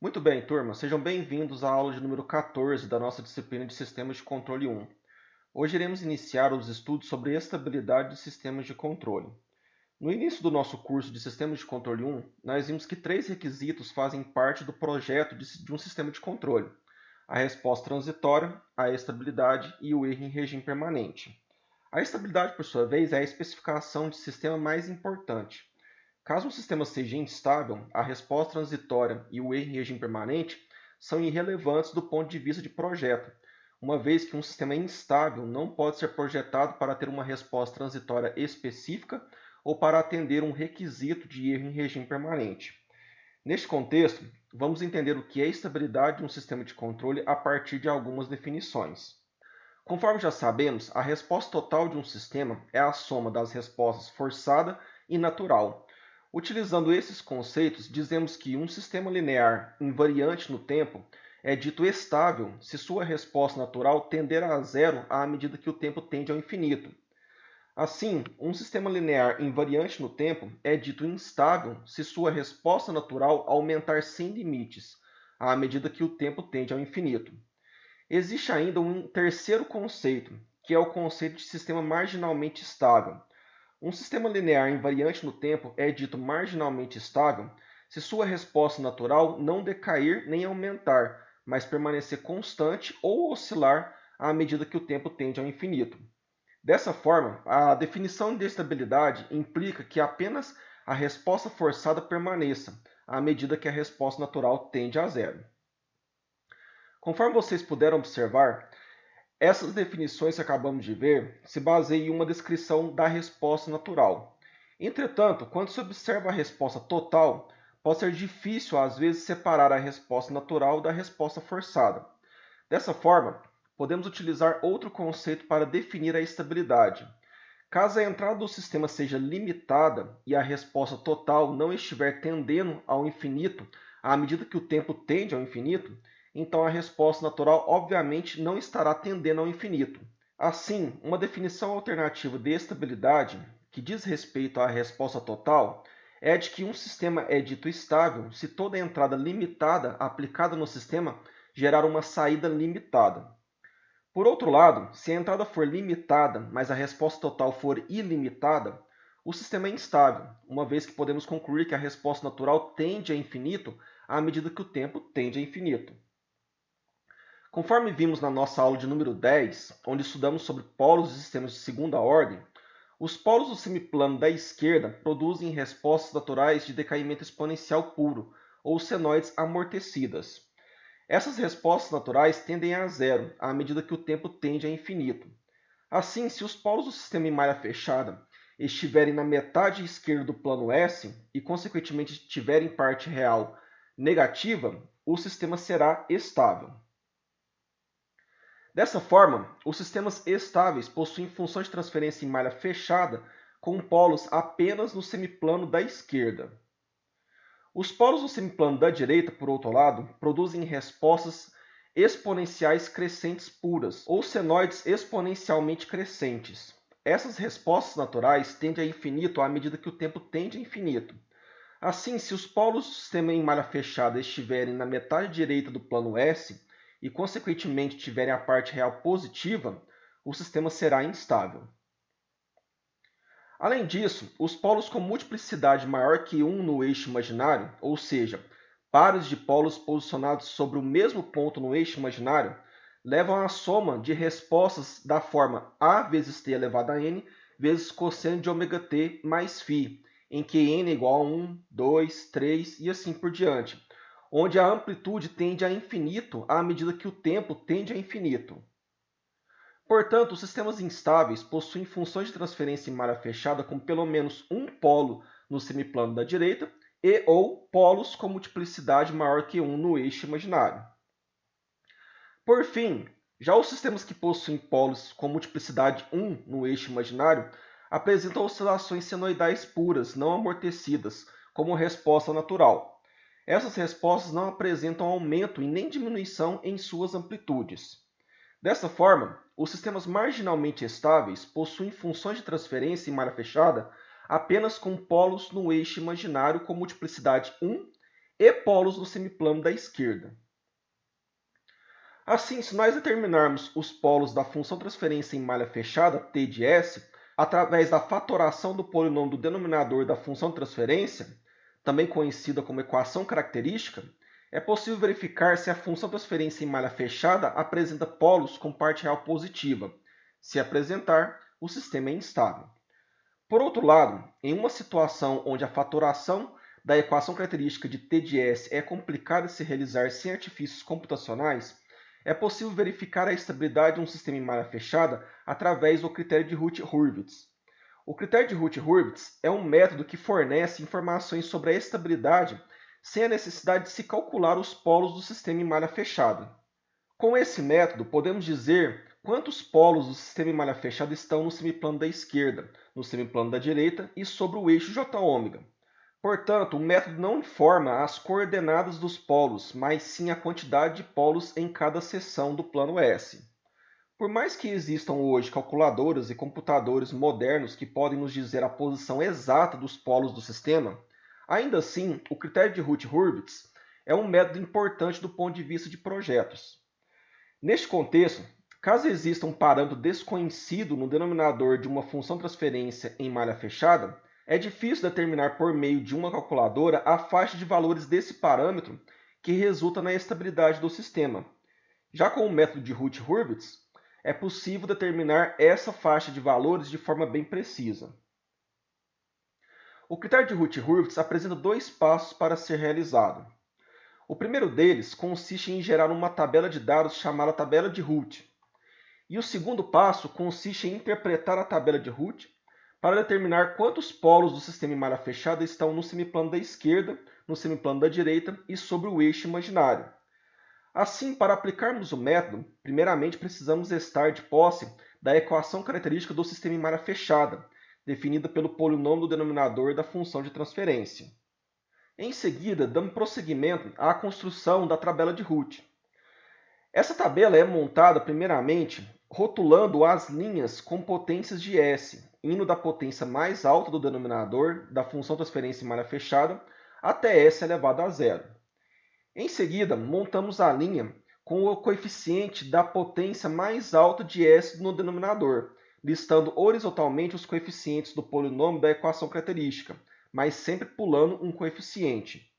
Muito bem, turma, sejam bem-vindos à aula de número 14 da nossa disciplina de Sistemas de Controle 1. Hoje iremos iniciar os estudos sobre estabilidade de sistemas de controle. No início do nosso curso de Sistemas de Controle 1, nós vimos que três requisitos fazem parte do projeto de um sistema de controle: a resposta transitória, a estabilidade e o erro em regime permanente. A estabilidade, por sua vez, é a especificação de sistema mais importante. Caso um sistema seja instável, a resposta transitória e o erro em regime permanente são irrelevantes do ponto de vista de projeto, uma vez que um sistema instável não pode ser projetado para ter uma resposta transitória específica ou para atender um requisito de erro em regime permanente. Neste contexto, vamos entender o que é estabilidade de um sistema de controle a partir de algumas definições. Conforme já sabemos, a resposta total de um sistema é a soma das respostas forçada e natural. Utilizando esses conceitos, dizemos que um sistema linear invariante no tempo é dito estável se sua resposta natural tender a zero à medida que o tempo tende ao infinito. Assim, um sistema linear invariante no tempo é dito instável se sua resposta natural aumentar sem limites, à medida que o tempo tende ao infinito. Existe ainda um terceiro conceito, que é o conceito de sistema marginalmente estável. Um sistema linear invariante no tempo é dito marginalmente estável se sua resposta natural não decair nem aumentar, mas permanecer constante ou oscilar à medida que o tempo tende ao infinito. Dessa forma, a definição de estabilidade implica que apenas a resposta forçada permaneça, à medida que a resposta natural tende a zero. Conforme vocês puderam observar, essas definições que acabamos de ver se baseiam em uma descrição da resposta natural. Entretanto, quando se observa a resposta total, pode ser difícil às vezes separar a resposta natural da resposta forçada. Dessa forma, podemos utilizar outro conceito para definir a estabilidade. Caso a entrada do sistema seja limitada e a resposta total não estiver tendendo ao infinito à medida que o tempo tende ao infinito, então a resposta natural obviamente não estará tendendo ao infinito. Assim, uma definição alternativa de estabilidade, que diz respeito à resposta total, é de que um sistema é dito estável se toda entrada limitada aplicada no sistema gerar uma saída limitada. Por outro lado, se a entrada for limitada, mas a resposta total for ilimitada, o sistema é instável, uma vez que podemos concluir que a resposta natural tende a infinito à medida que o tempo tende a infinito. Conforme vimos na nossa aula de número 10, onde estudamos sobre polos e sistemas de segunda ordem, os polos do semiplano da esquerda produzem respostas naturais de decaimento exponencial puro, ou senoides amortecidas. Essas respostas naturais tendem a zero à medida que o tempo tende a infinito. Assim, se os polos do sistema em malha fechada estiverem na metade esquerda do plano S e, consequentemente, tiverem parte real negativa, o sistema será estável. Dessa forma, os sistemas estáveis possuem função de transferência em malha fechada com polos apenas no semiplano da esquerda. Os polos do semiplano da direita, por outro lado, produzem respostas exponenciais crescentes puras, ou senoides exponencialmente crescentes. Essas respostas naturais tendem a infinito à medida que o tempo tende a infinito. Assim, se os polos do sistema em malha fechada estiverem na metade direita do plano S e, consequentemente, tiverem a parte real positiva, o sistema será instável. Além disso, os polos com multiplicidade maior que 1 no eixo imaginário, ou seja, pares de polos posicionados sobre o mesmo ponto no eixo imaginário, levam à soma de respostas da forma a vezes t elevado a n vezes cosseno de ômega-t mais φ, em que n é igual a 1, 2, 3 e assim por diante, onde a amplitude tende a infinito à medida que o tempo tende a infinito. Portanto, os sistemas instáveis possuem funções de transferência em malha fechada com pelo menos um polo no semiplano da direita e ou polos com multiplicidade maior que 1 no eixo imaginário. Por fim, já os sistemas que possuem polos com multiplicidade 1 no eixo imaginário apresentam oscilações senoidais puras, não amortecidas, como resposta natural. Essas respostas não apresentam aumento e nem diminuição em suas amplitudes. Dessa forma, os sistemas marginalmente estáveis possuem funções de transferência em malha fechada apenas com polos no eixo imaginário com multiplicidade 1 e polos no semiplano da esquerda. Assim, se nós determinarmos os polos da função transferência em malha fechada, t de s, através da fatoração do polinômio do denominador da função de transferência, também conhecida como equação característica, é possível verificar se a função de transferência em malha fechada apresenta polos com parte real positiva. Se apresentar, o sistema é instável. Por outro lado, em uma situação onde a fatoração da equação característica de t de s é complicada de se realizar sem artifícios computacionais, é possível verificar a estabilidade de um sistema em malha fechada através do critério de Routh-Hurwitz. O critério de Routh-Hurwitz é um método que fornece informações sobre a estabilidade sem a necessidade de se calcular os polos do sistema em malha fechada. Com esse método, podemos dizer quantos polos do sistema em malha fechada estão no semiplano da esquerda, no semiplano da direita e sobre o eixo Jômega. Portanto, o método não informa as coordenadas dos polos, mas sim a quantidade de polos em cada seção do plano S. Por mais que existam hoje calculadoras e computadores modernos que podem nos dizer a posição exata dos polos do sistema, ainda assim, o critério de Routh-Hurwitz é um método importante do ponto de vista de projetos. Neste contexto, caso exista um parâmetro desconhecido no denominador de uma função de transferência em malha fechada, é difícil determinar por meio de uma calculadora a faixa de valores desse parâmetro que resulta na estabilidade do sistema. Já com o método de Routh-Hurwitz, é possível determinar essa faixa de valores de forma bem precisa. O critério de Routh-Hurwitz apresenta dois passos para ser realizado. O primeiro deles consiste em gerar uma tabela de dados chamada tabela de Routh. E o segundo passo consiste em interpretar a tabela de Routh para determinar quantos polos do sistema em malha fechada estão no semiplano da esquerda, no semiplano da direita e sobre o eixo imaginário. Assim, para aplicarmos o método, primeiramente precisamos estar de posse da equação característica do sistema em malha fechada, definida pelo polinômio do denominador da função de transferência. Em seguida, damos prosseguimento à construção da tabela de Routh. Essa tabela é montada, primeiramente, rotulando as linhas com potências de S, indo da potência mais alta do denominador da função transferência em malha fechada até S elevado a zero. Em seguida, montamos a linha com o coeficiente da potência mais alta de S no denominador, listando horizontalmente os coeficientes do polinômio da equação característica, mas sempre pulando um coeficiente.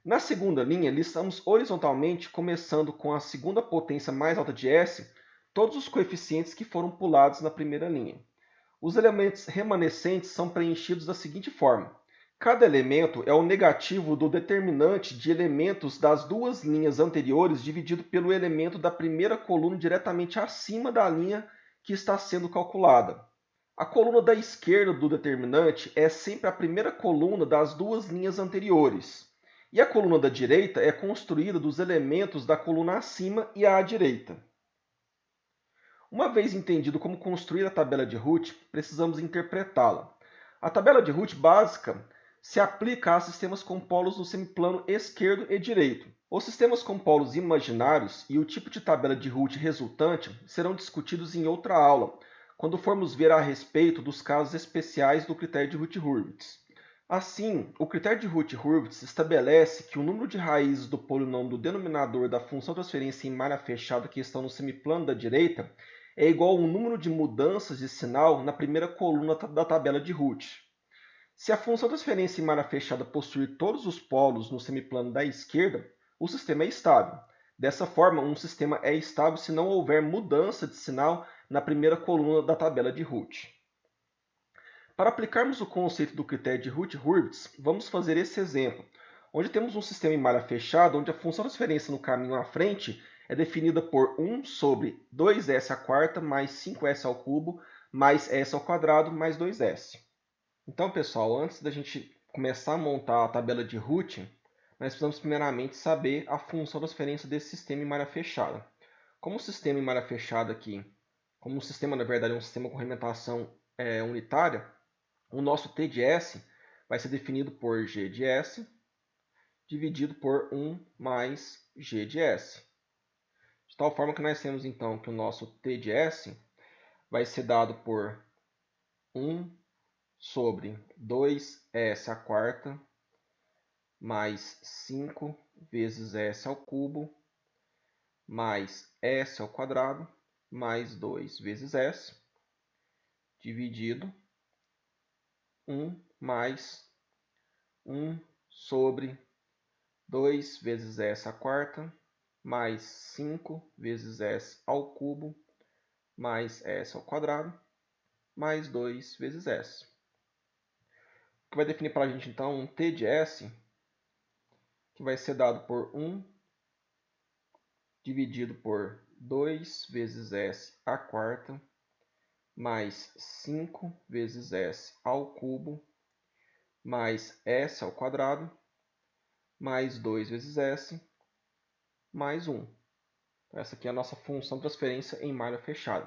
Na segunda linha, listamos horizontalmente, começando com a segunda potência mais alta de S, todos os coeficientes que foram pulados na primeira linha. Os elementos remanescentes são preenchidos da seguinte forma. Cada elemento é o negativo do determinante de elementos das duas linhas anteriores dividido pelo elemento da primeira coluna diretamente acima da linha que está sendo calculada. A coluna da esquerda do determinante é sempre a primeira coluna das duas linhas anteriores. E a coluna da direita é construída dos elementos da coluna acima e à direita. Uma vez entendido como construir a tabela de Routh, precisamos interpretá-la. A tabela de Routh básica se aplica a sistemas com polos no semiplano esquerdo e direito. Os sistemas com polos imaginários e o tipo de tabela de Routh resultante serão discutidos em outra aula, quando formos ver a respeito dos casos especiais do critério de Routh-Hurwitz. Assim, o critério de Routh-Hurwitz estabelece que o número de raízes do polinômio do denominador da função de transferência em malha fechada que estão no semiplano da direita é igual ao número de mudanças de sinal na primeira coluna da tabela de Routh. Se a função de transferência em malha fechada possuir todos os polos no semiplano da esquerda, o sistema é estável. Dessa forma, um sistema é estável se não houver mudança de sinal na primeira coluna da tabela de Routh. Para aplicarmos o conceito do critério de Routh-Hurwitz, vamos fazer esse exemplo, onde temos um sistema em malha fechada, onde a função de transferência no caminho à frente é definida por 1 sobre 2s² mais 5s³ mais s² mais 2s. Então, pessoal, antes da gente começar a montar a tabela de Routh, nós precisamos primeiramente saber a função de transferência desse sistema em malha fechada. Como o sistema em malha fechada aqui, como o sistema, na verdade, é um sistema com argumentação unitária, o nosso t de s vai ser definido por g de s dividido por 1 mais g de s. De tal forma que nós temos, então, que o nosso t de s vai ser dado por 1 sobre 2s² mais 5 vezes s ao cubo, mais s ao quadrado, mais 2 vezes s, dividido 1 mais 1 sobre 2 vezes s à quarta, mais 5 vezes s ao cubo, mais s ao quadrado, mais 2 vezes s. O que vai definir para a gente, então, um t de s, que vai ser dado por 1 dividido por 2 vezes s à quarta, mais 5 vezes s ao cubo, mais s ao quadrado, mais 2 vezes s, mais 1. Então, essa aqui é a nossa função de transferência em malha fechada.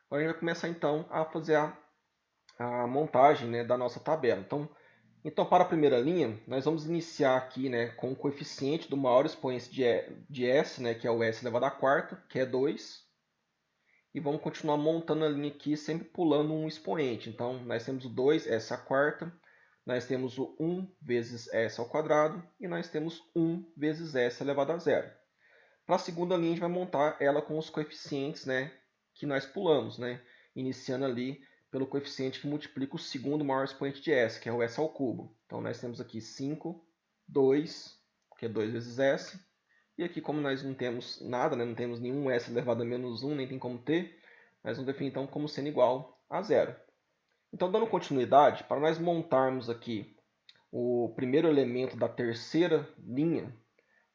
Agora a gente vai começar então a fazer a montagem, né, da nossa tabela. Então, para a primeira linha, nós vamos iniciar aqui, né, com o coeficiente do maior expoente de s, né, que é o s elevado à quarta, que é 2. E vamos continuar montando a linha aqui, sempre pulando um expoente. Então, nós temos o 2s à quarta, nós temos o 1 vezes s ao quadrado, e nós temos 1 vezes s elevado a zero. Para a segunda linha, a gente vai montar ela com os coeficientes, né, que nós pulamos, né, iniciando ali pelo coeficiente que multiplica o segundo maior expoente de s, que é o s ao cubo. Então, nós temos aqui 5, 2, que é 2 vezes s. E aqui, como nós não temos nada, né, não temos nenhum s elevado a menos 1, nem tem como ter, nós vamos definir então como sendo igual a zero. Então, dando continuidade, para nós montarmos aqui o primeiro elemento da terceira linha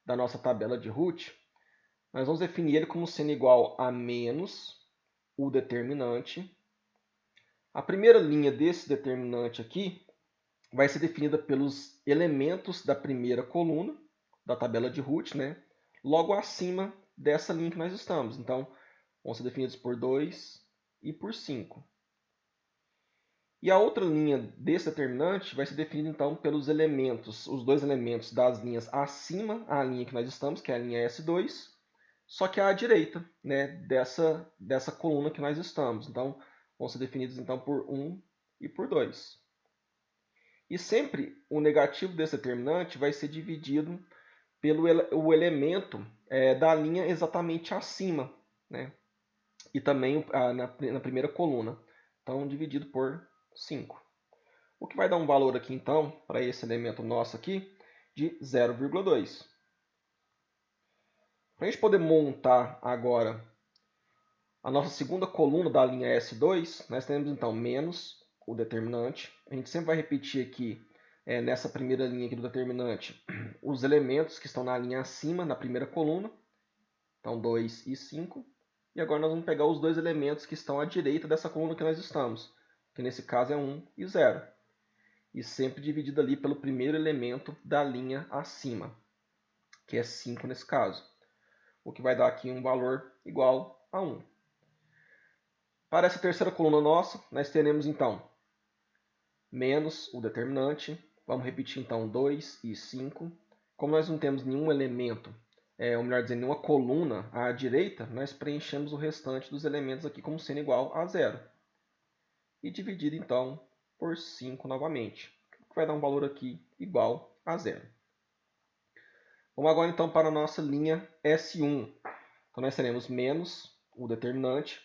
da nossa tabela de Root, nós vamos definir ele como sendo igual a menos o determinante. A primeira linha desse determinante aqui vai ser definida pelos elementos da primeira coluna da tabela de Root, né? Logo acima dessa linha que nós estamos. Então, vão ser definidos por 2 e por 5. E a outra linha desse determinante vai ser definida, então, pelos elementos, os dois elementos das linhas acima a linha que nós estamos, que é a linha S2, só que à direita, né, dessa coluna que nós estamos. Então, vão ser definidos então, por 1 e por 2. E sempre o negativo desse determinante vai ser dividido pelo o elemento da linha exatamente acima, né? E também na primeira coluna. Então, dividido por 5. O que vai dar um valor aqui, então, para esse elemento nosso aqui, de 0,2. Para a gente poder montar agora a nossa segunda coluna da linha S2, nós temos então menos o determinante. A gente sempre vai repetir aqui, nessa primeira linha aqui do determinante, os elementos que estão na linha acima, na primeira coluna. Então, 2 e 5. E agora nós vamos pegar os dois elementos que estão à direita dessa coluna que nós estamos, que nesse caso é 1 e 0. E sempre dividido ali pelo primeiro elemento da linha acima, que é 5 nesse caso. O que vai dar aqui um valor igual a 1. Para essa terceira coluna nossa, nós teremos então menos o determinante. Vamos repetir então 2 e 5. Como nós não temos nenhum elemento, ou melhor dizendo, nenhuma coluna à direita, nós preenchemos o restante dos elementos aqui como sendo igual a 0. E dividido então por 5 novamente, que vai dar um valor aqui igual a 0. Vamos agora então para a nossa linha S1. Então nós teremos menos o determinante.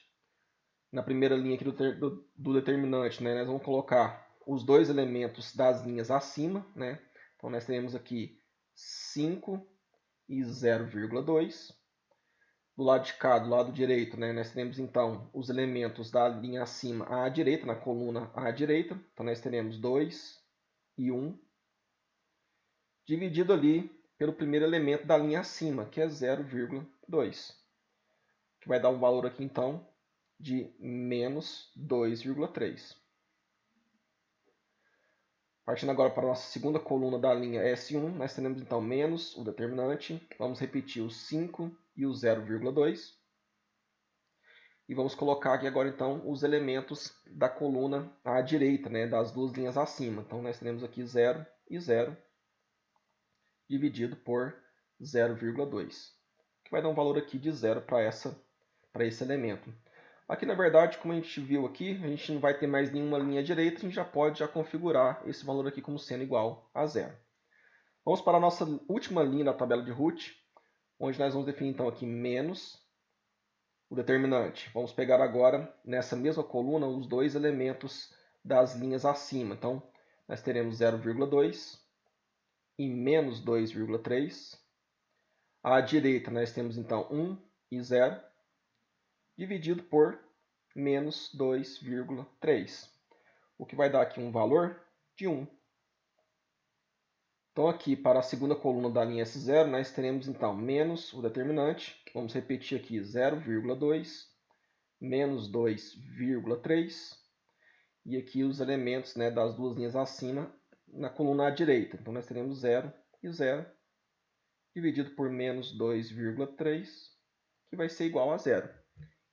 Na primeira linha aqui do determinante, né, nós vamos colocar os dois elementos das linhas acima, né? Então nós teremos aqui 5 e 0,2. Do lado de cá, do lado direito, né, nós teremos então os elementos da linha acima à direita, na coluna à direita. Então nós teremos 2 e 1, dividido ali pelo primeiro elemento da linha acima, que é 0,2, que vai dar um valor aqui então de menos 2,3. Partindo agora para a nossa segunda coluna da linha S1, nós teremos então menos o determinante. Vamos repetir o 5 e o 0,2. E vamos colocar aqui agora então os elementos da coluna à direita, né, das duas linhas acima. Então nós teremos aqui 0 e 0, dividido por 0,2, que vai dar um valor aqui de 0 para esse elemento. Aqui, na verdade, como a gente viu aqui, a gente não vai ter mais nenhuma linha direita, a gente já pode configurar esse valor aqui como sendo igual a 0. Vamos para a nossa última linha da tabela de Root, onde nós vamos definir então aqui menos o determinante. Vamos pegar agora, nessa mesma coluna, os dois elementos das linhas acima. Então, nós teremos 0,2 e menos 2,3. À direita, nós temos então 1 e 0, dividido por menos 2,3, o que vai dar aqui um valor de 1. Então, aqui para a segunda coluna da linha S0, nós teremos então menos o determinante. Vamos repetir aqui 0,2, menos 2,3. E aqui os elementos, né, das duas linhas acima na coluna à direita. Então, nós teremos 0 e 0, dividido por menos 2,3, que vai ser igual a 0.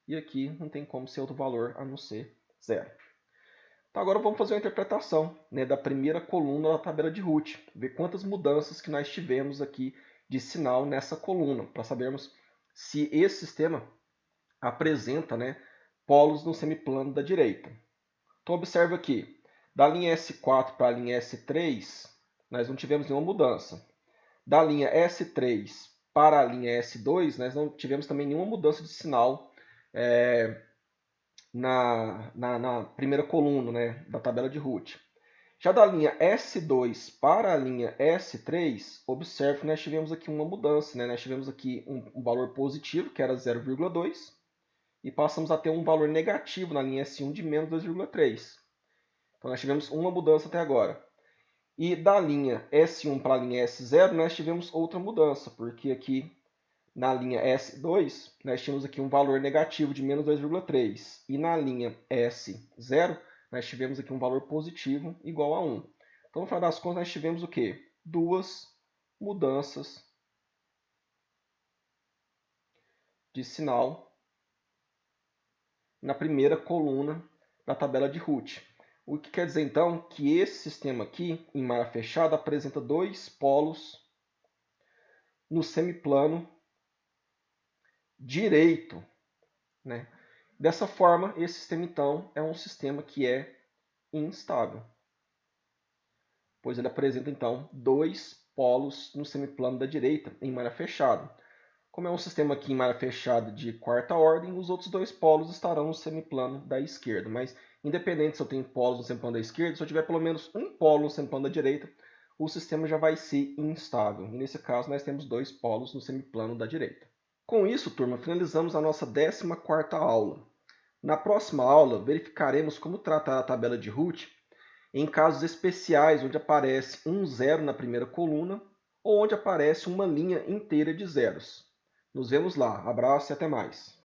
E aqui não tem como ser outro valor a não ser 0. Então agora vamos fazer uma interpretação, né, da primeira coluna da tabela de Root, ver quantas mudanças que nós tivemos aqui de sinal nessa coluna, para sabermos se esse sistema apresenta, né, polos no semiplano da direita. Então observa aqui, da linha S4 para a linha S3, nós não tivemos nenhuma mudança. Da linha S3 para a linha S2, nós não tivemos também nenhuma mudança de sinal na primeira coluna, né, da tabela de Root. Já da linha S2 para a linha S3, observe que nós tivemos aqui uma mudança, né? Nós tivemos aqui um valor positivo, que era 0,2, e passamos a ter um valor negativo na linha S1 de menos 2,3. Então nós tivemos uma mudança até agora. E da linha S1 para a linha S0, nós tivemos outra mudança, porque aqui na linha S2, nós tínhamos aqui um valor negativo de menos 2,3. E na linha S0, nós tivemos aqui um valor positivo igual a 1. Então, no final das contas, nós tivemos o quê? Duas mudanças de sinal na primeira coluna da tabela de Root. O que quer dizer, então, que esse sistema aqui, em malha fechada, apresenta dois polos no semiplano direito, né? Dessa forma, esse sistema, então, é um sistema que é instável, pois ele apresenta, então, dois polos no semiplano da direita, em malha fechada. Como é um sistema aqui em malha fechada de quarta ordem, os outros dois polos estarão no semiplano da esquerda. Mas, independente se eu tenho polos no semiplano da esquerda, se eu tiver pelo menos um polo no semiplano da direita, o sistema já vai ser instável. E nesse caso, nós temos dois polos no semiplano da direita. Com isso, turma, finalizamos a nossa 14ª aula. Na próxima aula, verificaremos como tratar a tabela de Root em casos especiais onde aparece um zero na primeira coluna ou onde aparece uma linha inteira de zeros. Nos vemos lá. Abraço e até mais.